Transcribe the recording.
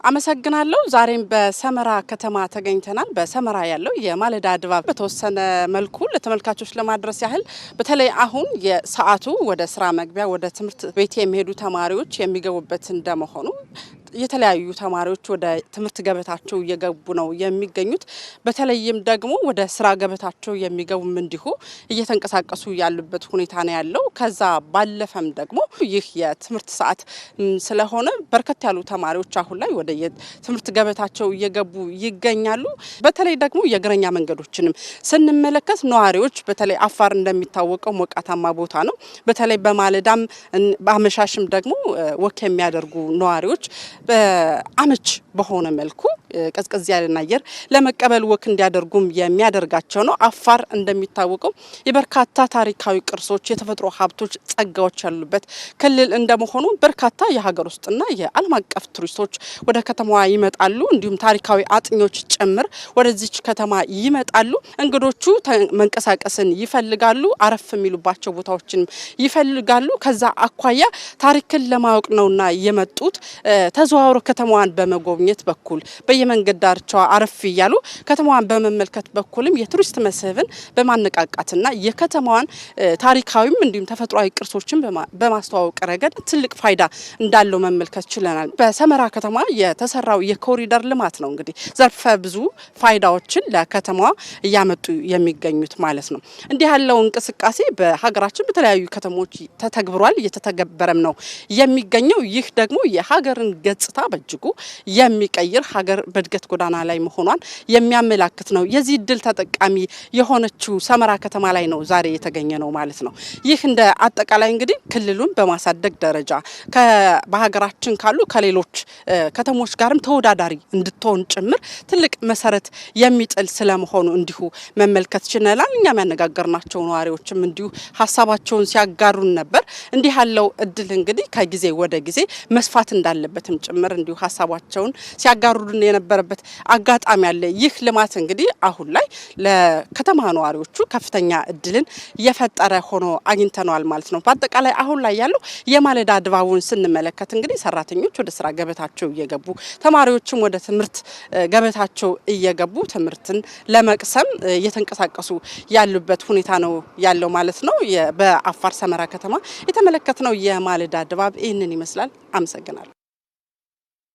አመሰግናለሁ ዛሬም በሰመራ ከተማ ተገኝተናል በሰመራ ያለው የማለዳ ድባብ በተወሰነ መልኩ ለተመልካቾች ለማድረስ ያህል በተለይ አሁን የሰዓቱ ወደ ስራ መግቢያ ወደ ትምህርት ቤት የሚሄዱ ተማሪዎች የሚገቡበት እንደመሆኑ የተለያዩ ተማሪዎች ወደ ትምህርት ገበታቸው እየገቡ ነው የሚገኙት በተለይም ደግሞ ወደ ስራ ገበታቸው የሚገቡም እንዲሁ እየተንቀሳቀሱ ያሉበት ሁኔታ ነው ያለው ከዛ ባለፈም ደግሞ ይህ የትምህርት ሰዓት ስለሆነ በርከት ያሉ ተማሪዎች አሁን ላይ ወደ ትምህርት ገበታቸው እየገቡ ይገኛሉ በተለይ ደግሞ የእግረኛ መንገዶችንም ስንመለከት ነዋሪዎች በተለይ አፋር እንደሚታወቀው ሞቃታማ ቦታ ነው በተለይ በማለዳም በአመሻሽም ደግሞ ወክ የሚያደርጉ ነዋሪዎች በአመች በሆነ መልኩ ቀዝቀዝ ያለና አየር ለመቀበል ወክ እንዲያደርጉም የሚያደርጋቸው ነው አፋር እንደሚታወቀው የበርካታ ታሪካዊ ቅርሶች የተፈጥሮ ሀብቶች ጸጋዎች ያሉበት ክልል እንደመሆኑ በርካታ የሀገር ውስጥና የዓለም አቀፍ ቱሪስቶች ወደ ከተማዋ ይመጣሉ እንዲሁም ታሪካዊ አጥኞች ጭምር ወደዚች ከተማ ይመጣሉ እንግዶቹ መንቀሳቀስን ይፈልጋሉ አረፍ የሚሉባቸው ቦታዎችን ይፈልጋሉ ከዛ አኳያ ታሪክን ለማወቅ ነውና የመጡት ተዘዋውሮ ከተማዋን በመጎብኘት በኩል በየመንገድ ዳርቻዋ አረፍ ይያሉ ከተማዋን በመመልከት በኩልም የቱሪስት መስህብን በማነቃቃትና የከተማዋን ታሪካዊም እንዲሁም ተፈጥሯዊ ቅርሶችን በማስተዋወቅ ረገድ ትልቅ ፋይዳ እንዳለው መመልከት ችለናል በሰመራ ከተማ የተሰራው የኮሪደር ልማት ነው እንግዲህ ዘርፈ ብዙ ፋይዳዎችን ለከተማዋ ያመጡ የሚገኙት ማለት ነው እንዲህ ያለው እንቅስቃሴ በሀገራችን በተለያዩ ከተሞች ተተግብሯል እየተተገበረም ነው የሚገኘው ይህ ደግሞ የሀገርን ገጽታ በእጅጉ የሚቀይር ሀገር በእድገት ጎዳና ላይ መሆኗን የሚያመላክት ነው የዚህ ድል ተጠቃሚ የሆነችው ሰመራ ከተማ ላይ ነው ዛሬ የተገኘ ነው ማለት ነው ይህ እንደ አጠቃላይ እንግዲህ ክልሉን በማሳደግ ደረጃ በሀገራችን ካሉ ከሌሎች ከተሞች ጋርም ተወዳዳሪ እንድትሆን ጭምር ትልቅ መሰረት የሚጥል ስለመሆኑ እንዲሁ መመልከት ችለናል እኛም ያነጋገርናቸው ነዋሪዎችም እንዲሁ ሀሳባቸውን ሲያጋሩን ነበር እንዲህ ያለው እድል እንግዲህ ከጊዜ ወደ ጊዜ መስፋት እንዳለበትም ጭምር እንዲሁ ሀሳባቸውን ሲያጋሩን የነበረበት አጋጣሚ አለ ይህ ልማት እንግዲህ አሁን ላይ ለከተማ ነዋሪዎቹ ከፍተኛ እድልን የፈጠረ ሆኖ አግኝተናል ማለት ነው በአጠቃላይ አሁን ላይ ያለው የማለዳ ድባቡን ስንመለከት እንግዲህ ሰራተኞች ወደ ስራ ገበታቸው እየገቡ ተማሪዎችም ወደ ትምህርት ገበታቸው እየገቡ ትምህርትን ለመቅሰም እየተንቀሳቀሱ ያሉበት ሁኔታ ነው ያለው ማለት ነው በአፋር ሰመራ ከተማ የተመለከትነው የማለዳ ድባብ ይህንን ይመስላል አመሰግናለሁ